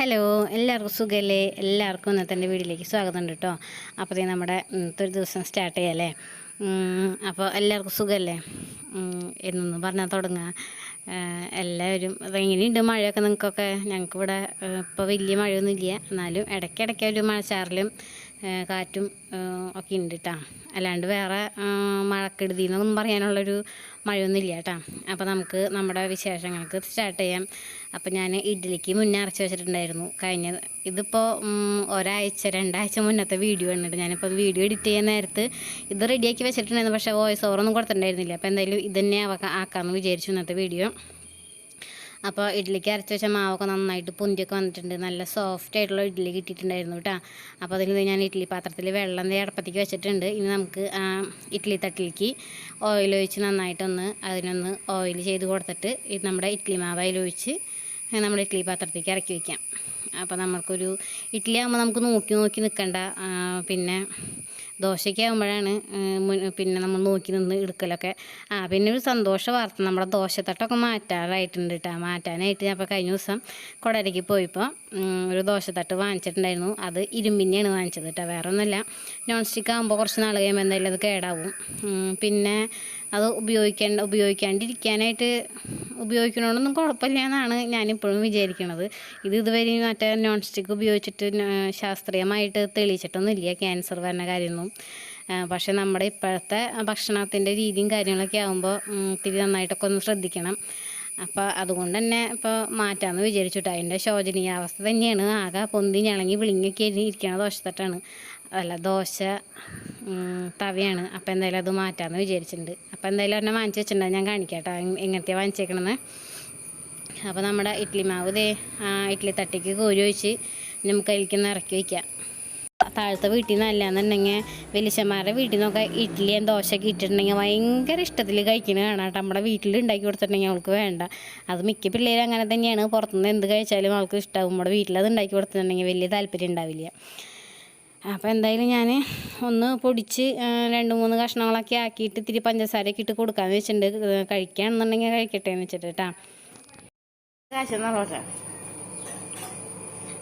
Hello, എല്ലാവർക്കും സുഖമല്ലേ? എല്ലാവർക്കും ഇന്നത്തെ എൻ്റെ വീട്ടിലേക്ക് സ്വാഗതം ഉണ്ട് കേട്ടോ. അപ്പോൾ നമ്മുടെ ഇന്നത്തെ ഒരു ദിവസം സ്റ്റാർട്ട് ചെയ്യാമല്ലേ? അപ്പോൾ എല്ലാവർക്കും സുഖമല്ലേ എന്നൊന്നും പറഞ്ഞാൽ തുടങ്ങുക. എല്ലാവരും എങ്ങനെയുണ്ട് മഴയൊക്കെ നിങ്ങൾക്കൊക്കെ? ഞങ്ങൾക്കിവിടെ ഇപ്പോൾ വലിയ മഴയൊന്നുമില്ല, എന്നാലും ഇടയ്ക്കിടയ്ക്ക് ഒരു മഴച്ചാറിലും കാറ്റും ഒക്കെ ഉണ്ട് കേട്ടോ. അല്ലാണ്ട് വേറെ മഴക്കെടുതി എന്നൊന്നും പറയാനുള്ളൊരു മഴയൊന്നുമില്ല കേട്ടോ. അപ്പോൾ നമുക്ക് നമ്മുടെ വിശേഷങ്ങൾക്ക് സ്റ്റാർട്ട് ചെയ്യാം. അപ്പോൾ ഞാൻ ഇഡ്ഡലിക്ക് മുന്നേ അരച്ച് വെച്ചിട്ടുണ്ടായിരുന്നു. ഇതിപ്പോൾ ഒരാഴ്ച 2 ആഴ്ച മുന്നത്തെ വീഡിയോ കണ്ടിട്ട് ഞാനിപ്പോൾ വീഡിയോ എഡിറ്റ് ചെയ്യുന്ന നേരത്ത് ഇത് റെഡിയാക്കി വെച്ചിട്ടുണ്ടായിരുന്നു. പക്ഷേ വോയിസ് ഓവറൊന്നും കൊടുത്തിട്ടുണ്ടായിരുന്നില്ല. അപ്പോൾ എന്തായാലും ഇതന്നെ ആക്കാമെന്ന് വിചാരിച്ചു ഇന്നത്തെ വീഡിയോ. അപ്പോൾ ഇഡ്ഡലിക്ക് അരച്ച് വെച്ച മാവൊക്കെ നന്നായിട്ട് പൊന്തിയൊക്കെ വന്നിട്ടുണ്ട്. നല്ല സോഫ്റ്റ് ആയിട്ടുള്ള ഇഡ്ഡലി കിട്ടിയിട്ടുണ്ടായിരുന്നു കേട്ടോ. അപ്പോൾ അതിൽ ഞാൻ ഇഡ്ഡലി പാത്രത്തിൽ വെള്ളം അടപ്പത്തേക്ക് വെച്ചിട്ടുണ്ട്. ഇനി നമുക്ക് ഇഡ്ഡലി തട്ടിലേക്ക് ഓയിൽ ഒഴിച്ച് നന്നായിട്ടൊന്ന് അതിനൊന്ന് ഓയിൽ ചെയ്ത് കൊടുത്തിട്ട് നമ്മുടെ ഇഡ്ഡലി മാവ് അതിലൊഴിച്ച് നമ്മുടെ ഇഡ്ഡലി പാത്രത്തേക്ക് ഇറക്കി വയ്ക്കാം. അപ്പോൾ നമുക്കൊരു ഇഡ്ഡലി ആകുമ്പോൾ നമുക്ക് നോക്കി നിൽക്കണ്ട. പിന്നെ ദോശയ്ക്ക് ആകുമ്പോഴാണ് പിന്നെ നമ്മൾ നോക്കി നിന്ന് എടുക്കലൊക്കെ. പിന്നെ ഒരു സന്തോഷ വാർത്ത, നമ്മുടെ ദോശത്തട്ടൊക്കെ മാറ്റാറായിട്ടുണ്ട് കേട്ടോ. മാറ്റാനായിട്ട് അപ്പോൾ കഴിഞ്ഞ ദിവസം കൊടരയ്ക്ക് പോയപ്പോൾ ഒരു ദോശത്തട്ട് വാങ്ങിച്ചിട്ടുണ്ടായിരുന്നു. അത് ഇരുമ്പിനെയാണ് വാങ്ങിച്ചത് കേട്ടോ, വേറെ ഒന്നുമില്ല. നോൺ സ്റ്റിക്ക് ആകുമ്പോൾ കുറച്ച് നാൾ കഴിയുമ്പോൾ എന്തായാലും അത് കേടാവും. പിന്നെ അത് ഉപയോഗിക്കാണ്ടിരിക്കാനായിട്ട് ഉപയോഗിക്കണോണ്ടൊന്നും കുഴപ്പമില്ല എന്നാണ് ഞാനിപ്പോഴും വിചാരിക്കുന്നത്. ഇതുവരെ മറ്റേ നോൺ സ്റ്റിക്ക് ഉപയോഗിച്ചിട്ട് ശാസ്ത്രീയമായിട്ട് തെളിയിച്ചിട്ടൊന്നുമില്ല ക്യാൻസർ വരുന്ന കാര്യമൊന്നും. പക്ഷേ നമ്മുടെ ഇപ്പോഴത്തെ ഭക്ഷണത്തിൻ്റെ രീതിയും കാര്യങ്ങളൊക്കെ ആകുമ്പോൾ ഇത്തിരി നന്നായിട്ടൊക്കെ ഒന്ന് ശ്രദ്ധിക്കണം. അപ്പോൾ അതുകൊണ്ട് തന്നെ ഇപ്പോൾ മാറ്റാമെന്ന് വിചാരിച്ചിട്ട് അതിൻ്റെ ശോചനീയാവസ്ഥ തന്നെയാണ്. ആകെ പൊന്തി ഞളങ്ങി വിളിങ്ങൊക്കെ ഇരിക്കണ ദോശത്തട്ടാണ്, അല്ല ദോശ തവയാണ്. അപ്പോൾ എന്തായാലും അത് മാറ്റാമെന്ന് വിചാരിച്ചിട്ടുണ്ട്. അപ്പോൾ എന്തായാലും ഒരെണ്ണം വാങ്ങിച്ച് വെച്ചിട്ടുണ്ട്, ഞാൻ കാണിക്കാം കേട്ടോ എങ്ങനത്തെയാണ് വാങ്ങിച്ചേക്കണമെന്ന്. അപ്പോൾ നമ്മുടെ ഇഡ്ഡലി മാവ് ഇഡ്ഡലി തട്ടിക്ക് കോരി ഒഴിച്ച് നമുക്ക് അതിലേക്കൊന്ന് ഇറക്കി വയ്ക്കാം. താഴത്തെ വീട്ടിൽ നിന്നല്ലാന്നുണ്ടെങ്കിൽ വലിയച്ഛന്മാരുടെ വീട്ടിൽ നിന്നൊക്കെ ഇഡ്ഡലിയും ദോശയൊക്കെ ഇട്ടിട്ടുണ്ടെങ്കിൽ ഭയങ്കര ഇഷ്ടത്തിൽ കഴിക്കുന്നത് കാണാം കേട്ടോ. നമ്മുടെ വീട്ടിൽ ഉണ്ടാക്കി കൊടുത്തിട്ടുണ്ടെങ്കിൽ അവൾക്ക് വേണ്ട. അത് മിക്ക പിള്ളേരും അങ്ങനെ തന്നെയാണ്. പുറത്തുനിന്ന് എന്ത് കഴിച്ചാലും അവൾക്ക് ഇഷ്ടമാകും. നമ്മുടെ വീട്ടിലത് ഉണ്ടാക്കി കൊടുത്തിട്ടുണ്ടെങ്കിൽ വലിയ താല്പര്യം ഉണ്ടാവില്ല. അപ്പോൾ എന്തായാലും ഞാൻ ഒന്ന് പൊടിച്ച് 2-3 കഷ്ണങ്ങളൊക്കെ ആക്കിയിട്ട് ഇത്തിരി പഞ്ചസാരയൊക്കെ ഇട്ട് കൊടുക്കാമെന്ന് വെച്ചിട്ടുണ്ട്. കഴിക്കുകയാണെന്നുണ്ടെങ്കിൽ കഴിക്കട്ടെ എന്ന് വെച്ചിട്ട് കേട്ടോ. കാശെന്നാ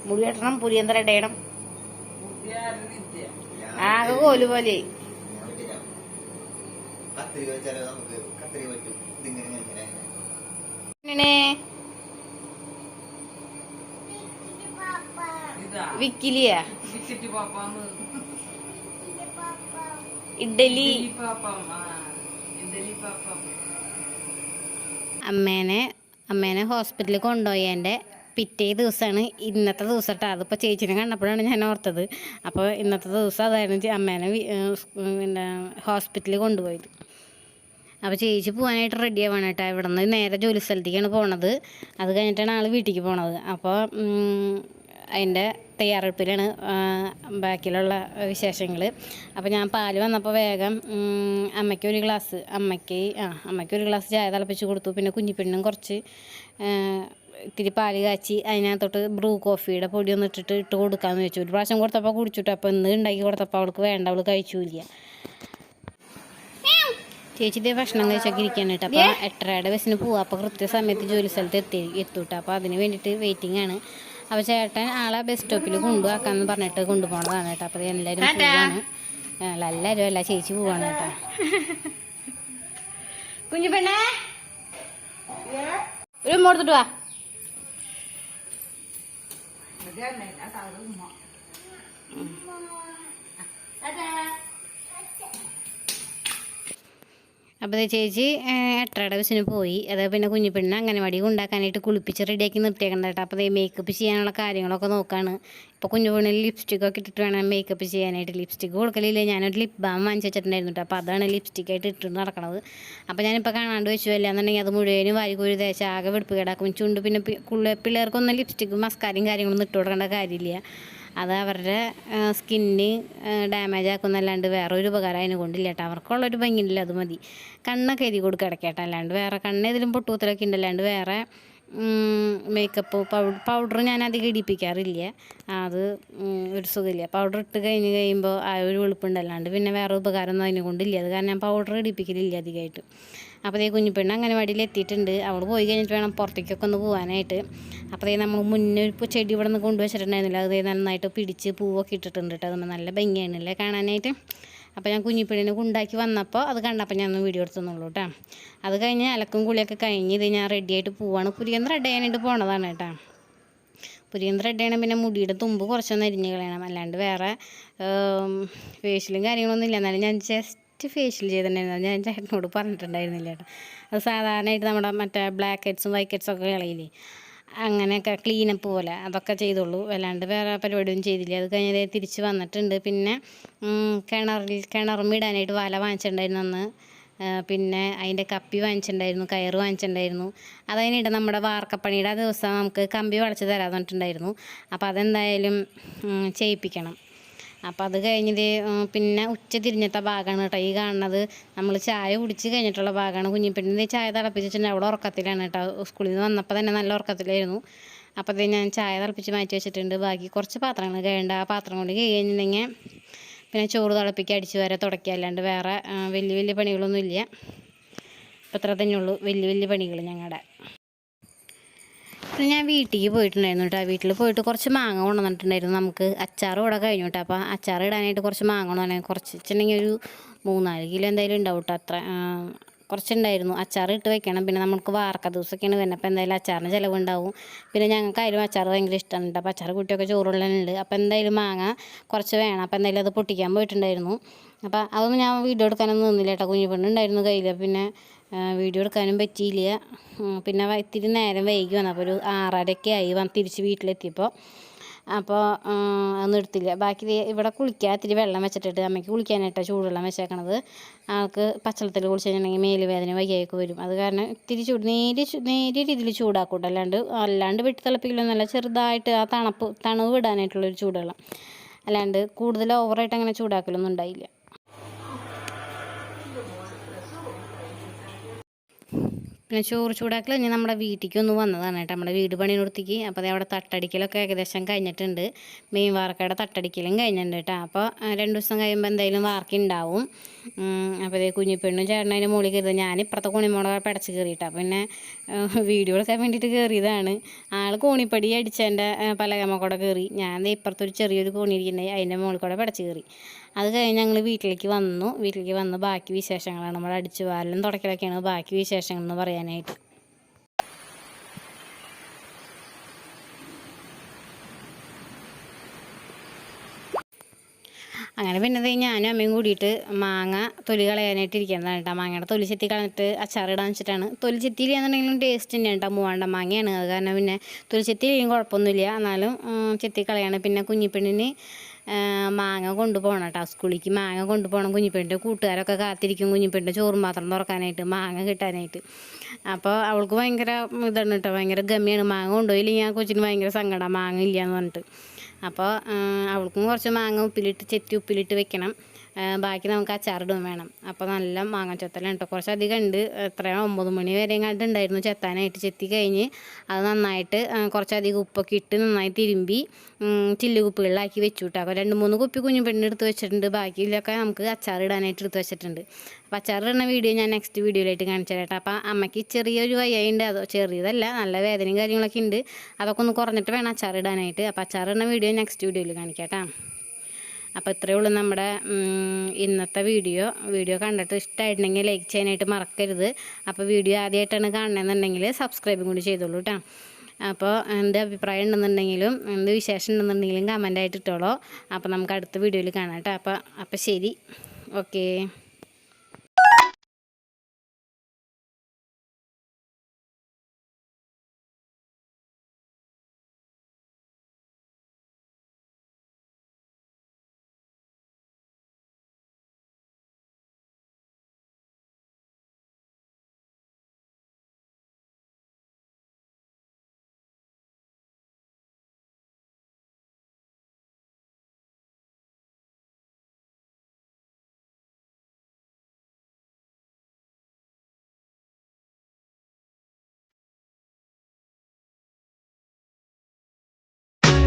മുടി കെട്ടണം, പുരിയന്തര ഇടയണം, ആകെ കോല് പോലെ. വിക്കിലിയ ഇഡ്ഡലി അമ്മേനെ ഹോസ്പിറ്റലിൽ കൊണ്ടുപോയതിൻ്റെ പിറ്റേ ദിവസമാണ് ഇന്നത്തെ ദിവസം കേട്ടോ. അതിപ്പോൾ ചേച്ചിനെ കണ്ടപ്പോഴാണ് ഞാൻ ഓർത്തത്. അപ്പോൾ ഇന്നത്തെ ദിവസം അതായിരുന്നു അമ്മേനെ പിന്നെ ഹോസ്പിറ്റലിൽ കൊണ്ടുപോയത്. അപ്പോൾ ചേച്ചി പോകാനായിട്ട് റെഡി ആവാണ് കേട്ടോ. ഇവിടെ നിന്ന് നേരെ ജോലി സ്ഥലത്തേക്കാണ് പോണത്. അത് കഴിഞ്ഞിട്ടാണ് ആൾ വീട്ടിലേക്ക് പോണത്. അപ്പോൾ അതിൻ്റെ തയ്യാറെടുപ്പിലാണ് ബാക്കിയുള്ള വിശേഷങ്ങൾ. അപ്പോൾ ഞാൻ പാല് വന്നപ്പോൾ വേഗം അമ്മയ്ക്ക് ഒരു ഗ്ലാസ് ചായ തിളപ്പിച്ച് കൊടുത്തു. പിന്നെ കുഞ്ഞിപ്പെണ്ണിനും കുറച്ച് ഇത്തിരി പാല് കാച്ചി അതിനകത്തോട്ട് ബ്രൂ കോഫിയുടെ പൊടി ഒന്ന് ഇട്ട് കൊടുക്കാമെന്ന് വെച്ചു. ഒരു പ്രാവശ്യം കൊടുത്തപ്പോൾ കുടിച്ചിട്ടു. അപ്പോൾ ഇന്ന് ഉണ്ടാക്കി കൊടുത്തപ്പോൾ അവൾക്ക് വേണ്ട, അവൾ കഴിച്ചില്ല. ചേച്ചി ഇതേ ഭക്ഷണം കഴിച്ചൊക്കെ ഇരിക്കുകയാണ് കേട്ടോ. അപ്പോൾ 8:30 ബസ്സിന് പോവുക. അപ്പോൾ കൃത്യസമയത്ത് ജോലി സ്ഥലത്ത് എത്തൂട്ടോ. അപ്പോൾ അതിന് വേണ്ടിയിട്ട് വെയിറ്റിംഗ് ആണ്. അപ്പോൾ ചേട്ടൻ ആളെ ബസ് സ്റ്റോപ്പിൽ കൊണ്ടുപോകാമെന്ന് പറഞ്ഞിട്ട് കൊണ്ടുപോകണതാണ് കേട്ടോ. അപ്പോൾ എല്ലാവരും പോവാണ്. എല്ലാവരും അല്ല, ചേച്ചി പോവാണ് കേട്ടോ. കുഞ്ഞു പെണ്ണേ ഒരു മോടുത്തിട്ട് വാ. അപ്പോൾ ചേച്ചി 8:30 ബസ്സിന് പോയി. അത് പിന്നെ കുഞ്ഞിപ്പെണ്ണിനെ അംഗനവാടി ഉണ്ടാക്കാനായിട്ട് കുളിപ്പിച്ച് റെഡിയാക്കി നിർത്തിയേക്കണ്ട കേട്ടോ. അപ്പോൾ മേക്കപ്പ് ചെയ്യാനുള്ള കാര്യങ്ങളൊക്കെ നോക്കുകയാണ്. ഇപ്പോൾ കുഞ്ഞുപെണ്ണിൽ ലിപ്സ്റ്റിക്കൊക്കെ ഇട്ടിട്ട് വേണം മേക്കപ്പ് ചെയ്യാനായിട്ട്. ലിപ്സ്റ്റിക്ക് കൊടുക്കലില്ല, ഞാനൊരു ലിപ് ബാം വാങ്ങിച്ച് വെച്ചിട്ടുണ്ടായിരുന്നു കേട്ടോ. അപ്പോൾ അതാണ് ലിപ്സ്റ്റിക്കായിട്ട് ഇട്ടിട്ട് നടക്കണത്. അപ്പോൾ ഞാനിപ്പോൾ കാണാണ്ട് വെച്ചു, അല്ലാന്നുണ്ടെങ്കിൽ അത് മുഴുവനും വാരിക്കോരി തേച്ച് ആകെ വെടുപ്പ് കിടക്കും. ചുണ്ട് പിന്നെ പിള്ളേർക്കൊന്നും ലിപ്സ്റ്റിക്കും മസ്കാരയും കാര്യങ്ങളൊന്നും ഇട്ട് കൊടുക്കേണ്ട കാര്യമില്ല. അത് അവരുടെ സ്കിന്ന് ഡാമേജ് ആക്കുന്നല്ലാണ്ട് വേറെ ഒരു ഉപകാരം അതിനെ കൊണ്ടില്ല കേട്ടോ. അവർക്കുള്ളൊരു ഭംഗിയില്ല, അത് മതി. കണ്ണൊക്കെ എഴുതി കൊടുക്കുക ഇടയ്ക്കേട്ടോ. അല്ലാണ്ട് വേറെ കണ്ണേതിലും പൊട്ടൂത്തലൊക്കെ ഉണ്ടല്ലാണ്ട് വേറെ മേക്കപ്പ് പൗഡർ ഞാൻ അധികം ഇടിപ്പിക്കാറില്ല. അത് ഒരു സുഖമില്ല. പൗഡർ ഇട്ട് കഴിയുമ്പോൾ ആ ഒരു വെളുപ്പുണ്ടല്ലാണ്ട് പിന്നെ വേറെ ഉപകാരമൊന്നും അതിനെ കൊണ്ടില്ല. അത് കാരണം ഞാൻ പൗഡർ ഇടിപ്പിക്കലില്ല അധികമായിട്ട്. അപ്പോൾ ഈ കുഞ്ഞിപ്പെണ്ണ് അംഗനവാടിയിൽ എത്തിയിട്ടുണ്ട്. അവൾ പോയി കഴിഞ്ഞിട്ട് വേണം പുറത്തേക്കൊക്കെ ഒന്ന് പോകാനായിട്ട്. അപ്പോൾ നമ്മൾ മുന്നേ ഒരു ചെടി ഇവിടെ നിന്ന് കൊണ്ടുവച്ചിട്ടുണ്ടായിരുന്നില്ല, അത് നന്നായിട്ട് പിടിച്ച് പൂവൊക്കെ ഇട്ടിട്ടുണ്ട് കേട്ടോ. അതുകൊണ്ട് നല്ല ഭംഗിയാണല്ലേ കാണാനായിട്ട്. അപ്പോൾ ഞാൻ കുഞ്ഞിപ്പെണ്ണിനെ കൊണ്ടാക്കി വന്നപ്പോൾ അത് കണ്ടപ്പോൾ ഞാൻ ഒന്ന് വീഡിയോ എടുത്തുന്നുള്ളൂ കേട്ടോ. അത് കഴിഞ്ഞ് അലക്കും കുളിയൊക്കെ കഴിഞ്ഞ് ഇത് ഞാൻ റെഡിയായിട്ട് പോവാണ്. പുരിയൊന്ന് റെഡി ചെയ്യാനായിട്ട് പോണതാണ് കേട്ടോ. പുരിയൊന്ന് റെഡി ചെയ്യണം. പിന്നെ മുടിയുടെ തുമ്പ് കുറച്ചൊന്ന് അരിഞ്ഞ് കളയണം. അല്ലാണ്ട് വേറെ ഫേഷ്യലും കാര്യങ്ങളൊന്നും ഇല്ല. എന്നാലും ഞാൻ ജസ്റ്റ് ഫേഷ്യൽ ചെയ്തിട്ടുണ്ടായിരുന്നു. ഞാൻ ചേട്ടനോട് പറഞ്ഞിട്ടുണ്ടായിരുന്നില്ല കേട്ടോ. അത് സാധാരണയായിട്ട് നമ്മുടെ മറ്റേ ബ്ലാക്ക് ഹെഡ്സും വൈറ്റ് ഹെഡ്സും ഒക്കെ കളയില്ലേ, അങ്ങനെയൊക്കെ ക്ലീനപ്പ് പോലെ അതൊക്കെ ചെയ്തുള്ളൂ. അല്ലാണ്ട് വേറെ പരിപാടിയൊന്നും ചെയ്തില്ല. അത് കഴിഞ്ഞ് തിരിച്ച് വന്നിട്ടുണ്ട്. പിന്നെ കിണറുമിടാനായിട്ട് വല വാങ്ങിച്ചിട്ടുണ്ടായിരുന്നു അന്ന്. പിന്നെ അതിൻ്റെ കപ്പി വാങ്ങിച്ചിട്ടുണ്ടായിരുന്നു, കയറ് വാങ്ങിച്ചിട്ടുണ്ടായിരുന്നു. അതതിനിടെ നമ്മുടെ വാർക്കപ്പണിയുടെ ദിവസം നമുക്ക് കമ്പി വളച്ച് തരാൻ പറഞ്ഞിട്ടുണ്ടായിരുന്നു. അപ്പോൾ അതെന്തായാലും ചെയ്യിപ്പിക്കണം. അപ്പോൾ അത് കഴിഞ്ഞത് പിന്നെ ഉച്ച തിരിഞ്ഞത്തെ ഭാഗമാണ് കേട്ടോ ഈ കാണുന്നത്. നമ്മൾ ചായ കുടിച്ച് കഴിഞ്ഞിട്ടുള്ള ഭാഗമാണ്. കുഞ്ഞിപ്പെണ്ണിൻ്റെ ചായ തിളപ്പിച്ചിട്ടുണ്ട്. അവിടെ ഉറക്കത്തിലാണ് കേട്ടോ. സ്കൂളിൽ നിന്ന് വന്നപ്പോൾ തന്നെ നല്ല ഉറക്കത്തിലായിരുന്നു. അപ്പോൾ അത് ഞാൻ ചായ തിളപ്പിച്ച് മാറ്റി വെച്ചിട്ടുണ്ട്. ബാക്കി കുറച്ച് പാത്രങ്ങൾ കഴിയേണ്ട. ആ പാത്രം കൊണ്ട് കഴിഞ്ഞിട്ടുണ്ടെങ്കിൽ പിന്നെ ചോറ് തിളപ്പിക്കുക, അടിച്ച് വരെ തുടയ്ക്കുക. അല്ലാണ്ട് വേറെ വലിയ വലിയ പണികളൊന്നും ഇല്ല. അപ്പോൾ ഇത്ര തന്നെയുള്ളൂ വലിയ വലിയ പണികൾ ഞങ്ങളുടെ. പിന്നെ ഞാൻ വീട്ടിലേക്ക് പോയിട്ടുണ്ടായിരുന്നു കേട്ടോ. വീട്ടിൽ പോയിട്ട് കുറച്ച് മാങ്ങ കൊണ്ടുവന്നിട്ടുണ്ടായിരുന്നു. നമുക്ക് അച്ചാർ ഇവിടെ കഴിഞ്ഞു കേട്ടോ. അപ്പോൾ അച്ചാർ ഇടാനായിട്ട് കുറച്ച് മാങ്ങ കൊണ്ടുവന്നെ. കുറച്ച് വെച്ചിട്ടുണ്ടെങ്കിൽ ഒരു 3-4 കിലോ എന്തായാലും ഉണ്ടാവും കേട്ടോ. അത്ര കുറച്ചുണ്ടായിരുന്നു. അച്ചാർ ഇട്ട് വെക്കണം. പിന്നെ നമുക്ക് വാർക്ക ദിവസമൊക്കെയാണ് വരുന്നത്. അപ്പോൾ എന്തായാലും അച്ചാറിന് ചിലവുണ്ടാവും. പിന്നെ ഞങ്ങൾക്കായാലും അച്ചാർ ഭയങ്കര ഇഷ്ടമാണ് കേട്ടോ. അപ്പോൾ അച്ചാർ കുട്ടിയൊക്കെ ചോറുള്ളതുണ്ട്. അപ്പോൾ എന്തായാലും മാങ്ങ കുറച്ച് വേണം. അപ്പോൾ എന്തായാലും അത് പൊട്ടിക്കാൻ പോയിട്ടുണ്ടായിരുന്നു. അപ്പോൾ അതൊന്നും ഞാൻ വീഡിയോ എടുക്കാനൊന്നും നിന്നില്ല കേട്ടോ. കുഞ്ഞിപ്പെണ്ണുണ്ടായിരുന്നു കയ്യിൽ. പിന്നെ വീഡിയോ എടുക്കാനും പറ്റിയില്ല. പിന്നെ ഇത്തിരി നേരം വൈകി വന്നു. അപ്പോൾ ഒരു 6:30 ആയി തിരിച്ച് വീട്ടിലെത്തിയപ്പോൾ. അപ്പോൾ ഒന്നും എടുത്തില്ല. ബാക്കി ഇവിടെ കുളിക്കാൻ ഇത്തിരി വെള്ളം വെച്ചിട്ടിട്ട് അമ്മയ്ക്ക് കുളിക്കാനായിട്ടാണ് ചൂടുവെള്ളം വെച്ചേക്കണത്. ആൾക്ക് പച്ചവെള്ളത്തിൽ കുളിച്ച് കഴിഞ്ഞിട്ടുണ്ടെങ്കിൽ മേലുവേദന വയ്യായൊക്കെ വരും. അത് കാരണം ഇത്തിരി നേരിയ രീതിയിൽ ചൂടാക്കൂട്ടോ. അല്ലാണ്ട് വെട്ടി തിളപ്പിക്കലൊന്നുമല്ല. ചെറുതായിട്ട് ആ തണുവ് വിടാനായിട്ടുള്ളൊരു ചൂടുവെള്ളം. അല്ലാണ്ട് കൂടുതൽ ഓവറായിട്ട് അങ്ങനെ ചൂടാക്കലൊന്നും ഉണ്ടായില്ല. പിന്നെ ചോറ് ചൂടാക്കൽ ഇനി നമ്മുടെ വീട്ടിലേക്ക് ഒന്ന് വന്നതാണ് കേട്ടോ. നമ്മുടെ വീട് പണിയെടുത്തേക്ക്. അപ്പോൾ അവിടെ തട്ടടിക്കലൊക്കെ ഏകദേശം കഴിഞ്ഞിട്ടുണ്ട്. മെയിൻ വാർക്കയുടെ തട്ടടിക്കലും കഴിഞ്ഞിട്ടുണ്ട് കേട്ടോ. അപ്പോൾ 2 ദിവസം കഴിയുമ്പോൾ എന്തായാലും വാർക്ക ഉണ്ടാവും. അപ്പോൾ കുഞ്ഞിപ്പെണ്ണും ചേട്ടനും അതിൻ്റെ മുകളിൽ കയറിയത്. ഞാൻ ഇപ്പുറത്തെ കോണിമോടെ പടച്ച് കയറിയിട്ടാണ്. പിന്നെ വീഡിയോ എടുക്കാൻ വേണ്ടിയിട്ട് കയറിയതാണ്. ആൾ കോണിപ്പടി അടിച്ചതിൻ്റെ പലകമ്മ കൂടെ കയറി. ഞാൻ ഇപ്പുറത്തൊരു ചെറിയൊരു കോണി ഇരിക്കുന്നുണ്ടായി, അതിൻ്റെ മുകളിൽ കൂടെ പടച്ച് കയറി. അത് കഴിഞ്ഞ് ഞങ്ങൾ വീട്ടിലേക്ക് വന്ന് ബാക്കി വിശേഷങ്ങളാണ്. നമ്മൾ അടിച്ചു വാരലും തുടക്കലൊക്കെയാണ് ബാക്കി വിശേഷങ്ങൾ എന്ന് പറയാനായിട്ട്. അങ്ങനെ പിന്നെ ഞാനും അമ്മയും കൂടിയിട്ട് മാങ്ങ തൊലി കളയാനായിട്ട് ഇരിക്കുന്നതാണ് കേട്ടോ. മാങ്ങയുടെ തൊലി ചെത്തി കളഞ്ഞിട്ട് അച്ചാറിടാൻ വെച്ചിട്ടാണ്. തൊലി ചെത്തിയില്ലാന്നുണ്ടെങ്കിലും ടേസ്റ്റ് തന്നെയാണ് കേട്ടോ. മൂവാണ്ട മാങ്ങയാണ്. അത് കാരണം പിന്നെ തൊലി ചെത്തിയില്ലെങ്കിൽ കുഴപ്പമൊന്നുമില്ല. എന്നാലും ചെത്തി കളയാണ്. പിന്നെ കുഞ്ഞിപ്പെണ്ണിന് മാങ്ങ കൊണ്ടുപോകണം കേട്ടോ. സ്കൂളിലേക്ക് മാങ്ങ കൊണ്ടുപോകണം. കുഞ്ഞിപ്പെണ്ണിൻ്റെ കൂട്ടുകാരൊക്കെ കാത്തിരിക്കും കുഞ്ഞിപ്പെണ്ണിൻ്റെ ചോറും പാത്രം തുറക്കാനായിട്ട്, മാങ്ങ കിട്ടാനായിട്ട്. അപ്പോൾ അവൾക്ക് ഭയങ്കര ഇതാണ് കേട്ടോ. ഭയങ്കര ഗമ്മിയാണ്. മാങ്ങ കൊണ്ടുപോയില്ലെങ്കിൽ ആ കൊച്ചിന് ഭയങ്കര സങ്കടമാണ് മാങ്ങ ഇല്ല എന്ന് പറഞ്ഞിട്ട്. അപ്പോൾ അവൾക്കും കുറച്ച് മാങ്ങ ചെത്തി ഉപ്പിലിട്ട് വെക്കണം. ബാക്കി നമുക്ക് അച്ചാറിടും വേണം. അപ്പോൾ നല്ല മാങ്ങ ചെത്തലാണ് കേട്ടോ. കുറച്ചധികം ഉണ്ട്. എത്രയാണ് 9 മണി വരെ ഉണ്ടായിരുന്നു ചെത്താനായിട്ട്. ചെത്തി കഴിഞ്ഞ് അത് നന്നായിട്ട് കുറച്ചധികം ഉപ്പൊക്കെ ഇട്ട് നന്നായി തിരുമ്പി ചില്ലുകുപ്പികളിലാക്കി വെച്ചു കേട്ടോ. അപ്പോൾ 2-3 കുപ്പി കുഞ്ഞിപ്പെണ്ണിന് എടുത്ത് വെച്ചിട്ടുണ്ട്. ബാക്കിയിലൊക്കെ നമുക്ക് അച്ചാറിടാനായിട്ട് എടുത്ത് വെച്ചിട്ടുണ്ട്. അപ്പോൾ അച്ചാറിടുന്ന വീഡിയോ ഞാൻ നെക്സ്റ്റ് വീഡിയോയിലായിട്ട് കാണിച്ചു തരാം കേട്ടോ. അപ്പോൾ അമ്മയ്ക്ക് ചെറിയൊരു വയ്യുണ്ട്. അതോ ചെറിയതല്ല, നല്ല വേദനയും കാര്യങ്ങളൊക്കെ ഉണ്ട്. അതൊക്കെ ഒന്ന് കുറഞ്ഞിട്ട് വേണം അച്ചാറിടാനായിട്ട്. അപ്പോൾ അച്ചാറിടുന്ന വീഡിയോ നെക്സ്റ്റ് വീഡിയോയിൽ കാണിക്കാം കേട്ടോ. അപ്പോൾ ഇത്രയേ ഉള്ളൂ നമ്മുടെ ഇന്നത്തെ വീഡിയോ കണ്ടിട്ട് ഇഷ്ടമായിട്ടുണ്ടെങ്കിൽ ലൈക്ക് ചെയ്യാനായിട്ട് മറക്കരുത്. അപ്പോൾ വീഡിയോ ആദ്യമായിട്ടാണ് കാണണമെന്നുണ്ടെങ്കിൽ സബ്സ്ക്രൈബും കൂടി ചെയ്തോളൂ കേട്ടോ. അപ്പോൾ എന്ത് അഭിപ്രായം ഉണ്ടെന്നുണ്ടെങ്കിലും എന്ത് വിശേഷം ഉണ്ടെന്നുണ്ടെങ്കിലും കമൻ്റായിട്ട് ഇട്ടോളൂ. അപ്പോൾ നമുക്ക് അടുത്ത വീഡിയോയിൽ കാണാം കേട്ടോ. അപ്പോൾ ശരി, ഓക്കേ.